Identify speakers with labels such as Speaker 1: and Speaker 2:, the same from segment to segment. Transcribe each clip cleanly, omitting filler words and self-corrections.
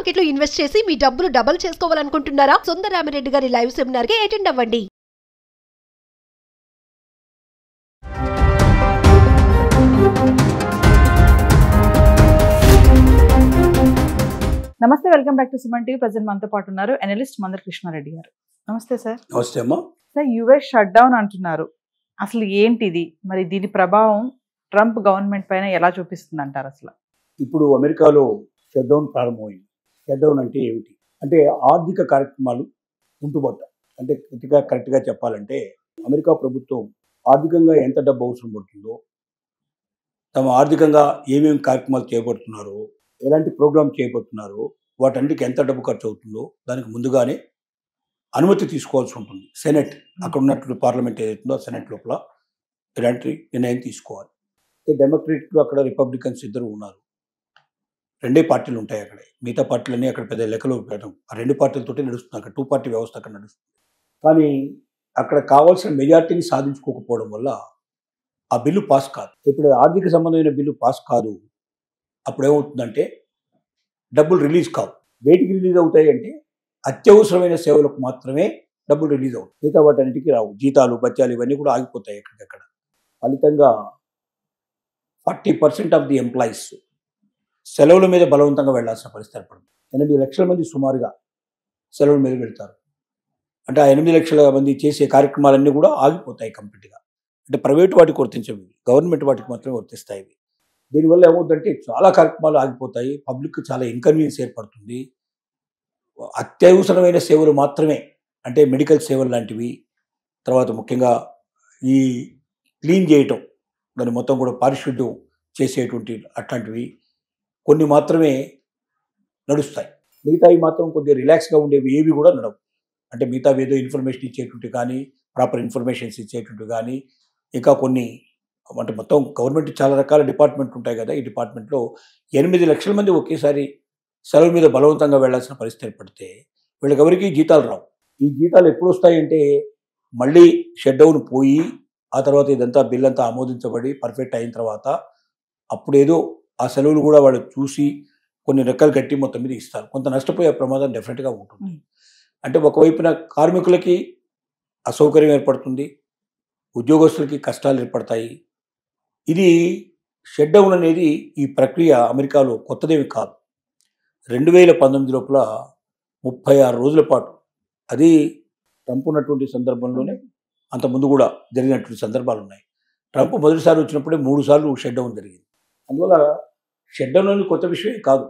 Speaker 1: Market లో invest చేసి మీ డబ్బులు డబుల్ చేసుకోవాలనుకుంటున్నారా? సుందరరామిరెడ్డి గారి లైవ్ సెమినార్ కి అటెండ్ అవ్వండి.
Speaker 2: నమస్తే, welcome back to Suman TV. Present మనతో పాటు ఉన్నారు అనలిస్ట్ మందర్ కృష్ణారెడ్డి గారు. నమస్తే సార్.
Speaker 3: నమస్తే అమ్మా.
Speaker 2: సార్, యుఎస్ షట్ డౌన్ అంటున్నారు, అసలు ఏంటిది? మరి దీని ప్రభావం ట్రంప్ గవర్నమెంట్ పైన ఎలా చూపిస్తుంది అంటారు? అసలు
Speaker 3: ఇప్పుడు అమెరికాలో షట్ డౌన్ ప్రారంభమైంది. షట్ డౌన్ అంటే ఏమిటి అంటే ఆర్థిక కార్యక్రమాలు ఉంటుబట్ట. అంటే కరెక్ట్గా చెప్పాలంటే అమెరికా ప్రభుత్వం ఆర్థికంగా ఎంత డబ్బు అవసరం పడుతుందో, తమ ఆర్థికంగా ఏమేమి కార్యక్రమాలు చేపడుతున్నారో, ఎలాంటి ప్రోగ్రామ్ చేయబోతున్నారో, వాటన్నిటికి ఎంత డబ్బు ఖర్చు అవుతుందో దానికి ముందుగానే అనుమతి తీసుకోవాల్సి ఉంటుంది. సెనెట్, అక్కడ ఉన్నటువంటి పార్లమెంట్ ఏదైతుందో సెనెట్ లోపల ఇలాంటి నిర్ణయం తీసుకోవాలి. డెమోక్రాట్లు అక్కడ రిపబ్లికన్స్ ఇద్దరు ఉన్నారు. రెండే పార్టీలు ఉంటాయి అక్కడ. మిగతా పార్టీలన్నీ అక్కడ పెద్ద లెక్కలో పెట్టడం. ఆ రెండు పార్టీలతోటే నడుస్తుంది అక్కడ. 2 పార్టీ వ్యవస్థ అక్కడ నడుస్తుంది. కానీ అక్కడ కావాల్సిన మెజార్టీని సాధించుకోకపోవడం వల్ల ఆ బిల్లు పాస్ కాదు. ఇప్పుడు ఆర్థిక సంబంధమైన బిల్లు పాస్ కాదు. అప్పుడు ఏమవుతుందంటే డబ్బులు రిలీజ్ కావు. వేటికి రిలీజ్ అవుతాయి అంటే అత్యవసరమైన సేవలకు మాత్రమే డబ్బులు రిలీజ్ అవుతాయి. మిగతా వాటన్నిటికీ రావు. జీతాలు, బత్యాలు ఇవన్నీ కూడా ఆగిపోతాయి ఎక్కడికక్కడ. ఫలితంగా 40% ఆఫ్ ది ఎంప్లాయీస్ సెలవుల మీద బలవంతంగా వెళ్లాల్సిన పరిస్థితి ఏర్పడుతుంది. 8 లక్షల మంది సుమారుగా సెలవుల మీద వెళ్తారు. అంటే ఆ 8 లక్షల మంది చేసే కార్యక్రమాలన్నీ కూడా ఆగిపోతాయి కంప్లీట్గా. అంటే ప్రైవేట్ వాటికి వర్తించవు, గవర్నమెంట్ వాటికి మాత్రమే వర్తిస్తాయి. దీనివల్ల ఏమవుతుందంటే చాలా కార్యక్రమాలు ఆగిపోతాయి. పబ్లిక్ చాలా ఇన్కన్వీనియన్స్ ఏర్పడుతుంది. అత్యవసరమైన సేవలు మాత్రమే, అంటే మెడికల్ సేవలు లాంటివి, తర్వాత ముఖ్యంగా ఈ క్లీన్ చేయటం, దాన్ని మొత్తం కూడా పారిశుద్ధ్యం చేసేటువంటి అట్లాంటివి కొన్ని మాత్రమే నడుస్తాయి. మిగతావి మాత్రం కొద్దిగా రిలాక్స్గా ఉండేవి ఏవి కూడా నడవు. అంటే మిగతావి ఏదో ఇన్ఫర్మేషన్ ఇచ్చేటువంటి కానీ, ప్రాపర్ ఇన్ఫర్మేషన్స్ ఇచ్చేటువంటి కానీ, ఇంకా కొన్ని అంటే మొత్తం గవర్నమెంట్ చాలా రకాల డిపార్ట్మెంట్ ఉంటాయి కదా. ఈ డిపార్ట్మెంట్లో 8 లక్షల మంది ఒకేసారి సెలవు మీద బలవంతంగా వెళ్లాల్సిన పరిస్థితి ఏర్పడితే వీళ్ళకి ఎవరికి జీతాలు రావు. ఈ జీతాలు ఎప్పుడు వస్తాయంటే మళ్ళీ షట్ డౌన్ పోయి ఆ తర్వాత ఇదంతా బిల్ అంతా ఆమోదించబడి పర్ఫెక్ట్ అయిన తర్వాత అప్పుడేదో ఆ సెలవులు కూడా వాళ్ళు చూసి కొన్ని రెక్కలు కట్టి మొత్తం మీద ఇస్తారు. కొంత నష్టపోయే ప్రమాదం డెఫినెట్గా ఉంటుంది. అంటే ఒకవైపున కార్మికులకి అసౌకర్యం ఏర్పడుతుంది, ఉద్యోగస్తులకి కష్టాలు ఏర్పడతాయి. ఇది షట్ డౌన్ అనేది ఈ ప్రక్రియ అమెరికాలో కొత్తదేమి కాదు. 2019 లోపల 36 రోజుల పాటు, అది ట్రంప్ ఉన్నటువంటి సందర్భంలోనే అంతకుముందు కూడా జరిగినటువంటి సందర్భాలు ఉన్నాయి. ట్రంప్ మొదటిసారి వచ్చినప్పుడే 3 సార్లు షట్ డౌన్ జరిగింది. అందువల్ల షట్ డౌన్ అనేది కొత్త విషయం కాదు.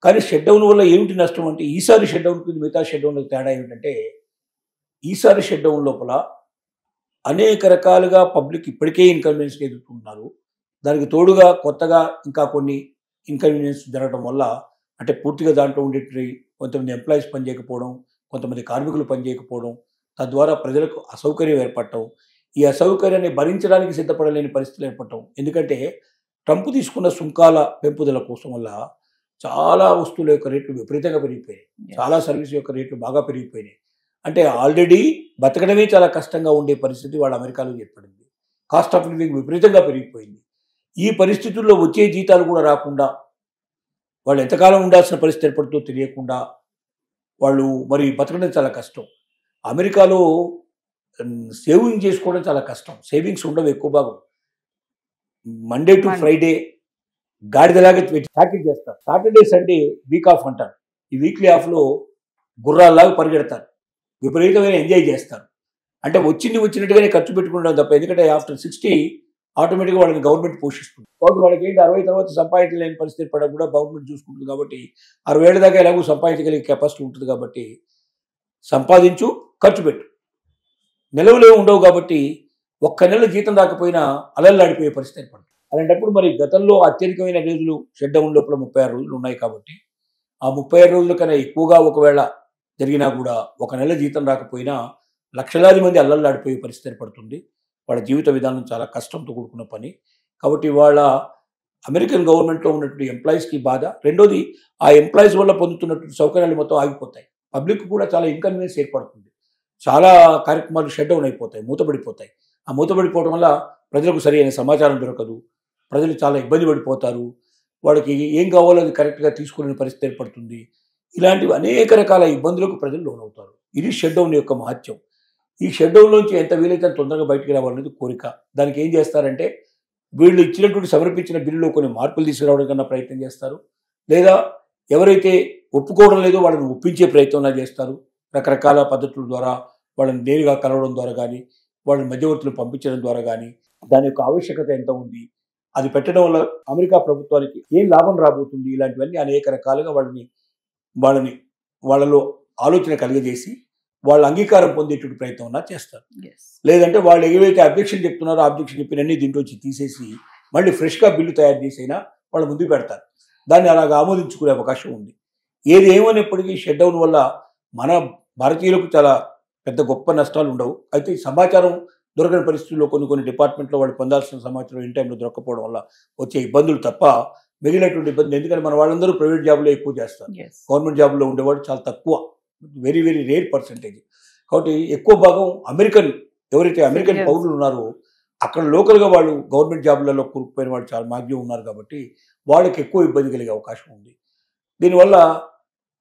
Speaker 3: కానీ షట్ డౌన్ వల్ల ఏమిటి నష్టం అంటే ఈసారి షట్ డౌన్కి మిగతా షట్ డౌన్కి తేడా ఏమిటంటే ఈసారి షట్ డౌన్ లోపల అనేక రకాలుగా పబ్లిక్ ఇప్పటికే ఇన్కన్వీనియన్స్ ఎదుర్కొంటున్నారు. దానికి తోడుగా కొత్తగా ఇంకా కొన్ని ఇన్కన్వీనియన్స్ జరగడం వల్ల, అంటే పూర్తిగా దాంట్లో ఉండేటి కొంతమంది ఎంప్లాయీస్ పనిచేయకపోవడం, కొంతమంది కార్మికులు పనిచేయకపోవడం, తద్వారా ప్రజలకు అసౌకర్యం ఏర్పడటం, ఈ అసౌకర్యాన్ని భరించడానికి సిద్ధపడలేని పరిస్థితులు ఏర్పడటం. ఎందుకంటే ట్రంప్ తీసుకున్న సుంకాల పెంపుదల కోసం వల్ల చాలా వస్తువుల యొక్క రేట్లు విపరీతంగా పెరిగిపోయాయి. చాలా సర్వీస్ యొక్క రేట్లు బాగా పెరిగిపోయినాయి. అంటే ఆల్రెడీ బతకడమే చాలా కష్టంగా ఉండే పరిస్థితి వాళ్ళ అమెరికాలో ఏర్పడింది. కాస్ట్ ఆఫ్ లివింగ్ విపరీతంగా పెరిగిపోయింది. ఈ పరిస్థితుల్లో వచ్చే జీతాలు కూడా రాకుండా వాళ్ళు ఎంతకాలం ఉండాల్సిన పరిస్థితి ఏర్పడుతుందో తెలియకుండా వాళ్ళు మరి బతకడం చాలా కష్టం. అమెరికాలో సేవింగ్ చేసుకోవడం చాలా కష్టం. సేవింగ్స్ ఉండవు ఎక్కువ భాగం. మండే టు ఫ్రైడే గాడిదలాగా ప్యాకేజ్ చేస్తారు. సాటర్డే సండే వీక్ ఆఫ్ అంటారు. ఈ వీక్లీ ఆఫ్లో గుర్రాల్లాగా పరిగెడతారు, విపరీతమైన ఎంజాయ్ చేస్తారు. అంటే వచ్చినట్టుగానే ఖర్చు పెట్టుకుంటాం తప్ప, ఎందుకంటే ఆఫ్టర్ 60 ఆటోమేటిక్గా వాళ్ళని గవర్నమెంట్ పోషిస్తుంది. కాబట్టి వాళ్ళకి ఏంటి 60 తర్వాత సంపాదించలేని పరిస్థితి ఏర్పడడం కూడా గవర్నమెంట్ చూసుకుంటుంది. కాబట్టి 60 ఏళ్ళ దాకా ఎలాగో సంపాదించగలిగే కెపాసిటీ ఉంటుంది. కాబట్టి సంపాదించు, ఖర్చు పెట్టు, నిలవలే ఉండవు. కాబట్టి ఒక్క నెల జీతం రాకపోయినా అలల్లాడిపోయే పరిస్థితి ఏర్పడుతుంది. అలాంటప్పుడు మరి గతంలో అత్యధికమైన రోజులు షట్ డౌన్ లోపల 36 రోజులు ఉన్నాయి. కాబట్టి ఆ 36 రోజుల కన్నా ఎక్కువగా ఒకవేళ జరిగినా కూడా ఒక నెల జీతం రాకపోయినా లక్షలాది మంది అల్లల్లాడిపోయే పరిస్థితి ఏర్పడుతుంది. వాళ్ళ జీవిత విధానం చాలా కష్టంతో కూడుకున్న పని. కాబట్టి వాళ్ళ అమెరికన్ గవర్నమెంట్లో ఉన్నటువంటి ఎంప్లాయీస్కి బాధ. రెండోది, ఆ ఎంప్లాయీస్ వల్ల పొందుతున్నటువంటి సౌకర్యాలు మొత్తం ఆగిపోతాయి. పబ్లిక్ కూడా చాలా ఇన్కన్వీనియన్స్ ఏర్పడుతుంది. చాలా కార్యక్రమాలు షట్ డౌన్ అయిపోతాయి, మూతపడిపోతాయి. ఆ మూతపడిపోవడం వల్ల ప్రజలకు సరైన సమాచారం దొరకదు. ప్రజలు చాలా ఇబ్బంది పడిపోతారు. వాళ్ళకి ఏం కావాలో అది కరెక్ట్గా తీసుకోలేని పరిస్థితి ఏర్పడుతుంది. ఇలాంటివి అనేక రకాల ఇబ్బందులకు ప్రజలు లోనవుతారు. ఇది షట్ డౌన్ యొక్క మహత్యం. ఈ షట్ డౌన్లోంచి ఎంత వీలైతే అంత తొందరగా బయటికి రావాలనేది కోరిక. దానికి ఏం చేస్తారంటే వీళ్ళు ఇచ్చినటువంటి సమర్పించిన బిల్లులో కొన్ని మార్పులు తీసుకురావడం కన్నా ప్రయత్నం చేస్తారు, లేదా ఎవరైతే ఒప్పుకోవడం లేదో వాళ్ళని ఒప్పించే ప్రయత్నం చేస్తారు. రకరకాల పద్ధతుల ద్వారా వాళ్ళని నేరుగా కలవడం ద్వారా కానీ, వాళ్ళని మధ్యవర్తులు పంపించడం ద్వారా కానీ, దాని యొక్క ఆవశ్యకత ఎంత ఉంది, అది పెట్టడం వల్ల అమెరికా ప్రభుత్వానికి ఏం లాభం రాబోతుంది, ఇలాంటివన్నీ అనేక రకాలుగా వాళ్ళలో ఆలోచన కలిగజేసి వాళ్ళ అంగీకారం పొందేటువంటి ప్రయత్నం ఉన్నా చేస్తారు. లేదంటే వాళ్ళు ఏవైతే అబ్జెక్షన్ చెప్తున్నారో అబ్జెక్షన్ చెప్పినన్ని దీంట్లోంచి తీసేసి మళ్ళీ ఫ్రెష్గా బిల్లు తయారు చేసైనా వాళ్ళు ముందుకు పెడతారు. దాన్ని అలాగ ఆమోదించుకునే అవకాశం ఉంది. ఏది ఏమైనప్పటికీ షట్ డౌన్ వల్ల మన భారతీయులకు చాలా పెద్ద గొప్ప నష్టాలు ఉండవు. అయితే ఈ సమాచారం దొరకని పరిస్థితుల్లో కొన్ని డిపార్ట్మెంట్లో వాళ్ళు పొందాల్సిన సమాచారం ఇన్ టైంలో దొరకపోవడం వల్ల వచ్చే ఇబ్బందులు తప్ప మిగిలినటువంటి ఇబ్బంది. ఎందుకంటే మన వాళ్ళందరూ ప్రైవేట్ జాబ్లో ఎక్కువ చేస్తారు, గవర్నమెంట్ జాబ్లో ఉండేవాడు చాలా తక్కువ, వెరీ వెరీ రేర్ పర్సెంటేజ్. కాబట్టి ఎక్కువ భాగం ఎవరైతే అమెరికన్ పౌరులు ఉన్నారో అక్కడ లోకల్గా వాళ్ళు గవర్నమెంట్ జాబ్లలో కూరుకుపోయిన వాళ్ళు చాలా మాగ్యం ఉన్నారు. కాబట్టి వాళ్ళకి ఎక్కువ ఇబ్బంది కలిగే అవకాశం ఉంది. దీనివల్ల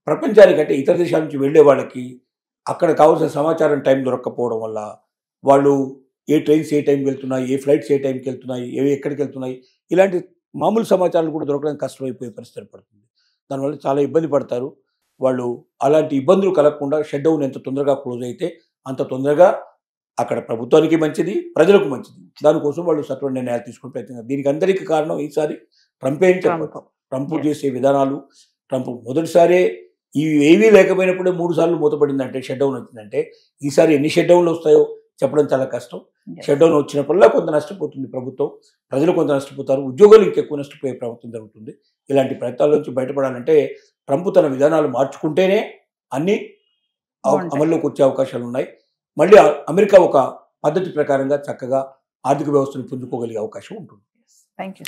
Speaker 3: ప్రపంచానికంటే ఇతర దేశాల నుంచి వెళ్ళే వాళ్ళకి అక్కడ కావాల్సిన సమాచారం టైం దొరక్కపోవడం వల్ల వాళ్ళు ఏ ట్రైన్స్ ఏ టైంకి వెళ్తున్నాయి, ఏ ఫ్లైట్స్ ఏ టైంకి వెళ్తున్నాయి, ఎక్కడికి వెళ్తున్నాయి, ఇలాంటి మామూలు సమాచారాలు కూడా దొరకడానికి కష్టమైపోయే పరిస్థితి పడుతుంది. దానివల్ల చాలా ఇబ్బంది పడతారు వాళ్ళు. అలాంటి ఇబ్బందులు కలగకుండా షట్ డౌన్ ఎంత తొందరగా క్లోజ్ అయితే అంత తొందరగా అక్కడ ప్రభుత్వానికి మంచిది, ప్రజలకు మంచిది. దానికోసం వాళ్ళు సత్వర నిర్ణయాలు తీసుకునే ప్రయత్నం. దీనికి అందరికీ కారణం ఈసారి ట్రంపే అని చెప్పాలి. ట్రంప్ చేసే విధానాలు, ట్రంప్ మొదటిసారే ఇవి ఏవీ లేకపోయినప్పుడే 3 సార్లు మూతపడిందంటే, షట్ డౌన్ వచ్చిందంటే, ఈసారి ఎన్ని షట్ డౌన్లు వస్తాయో చెప్పడం చాలా కష్టం. షట్ డౌన్ వచ్చినప్పుడల్లా కొంత నష్టపోతుంది ప్రభుత్వం, ప్రజలు కొంత నష్టపోతారు, ఉద్యోగులు ఇంకెక్కువ నష్టపోయే ప్రభుత్వం జరుగుతుంది. ఇలాంటి ప్రయత్నాల నుంచి బయటపడాలంటే ట్రంప్ తన విధానాలు మార్చుకుంటేనే అన్ని అమల్లోకి వచ్చే అవకాశాలు ఉన్నాయి. మళ్ళీ అమెరికా ఒక పద్ధతి ప్రకారంగా చక్కగా ఆర్థిక వ్యవస్థను పుంజుకోగలిగే అవకాశం ఉంటుంది.
Speaker 2: Thank you.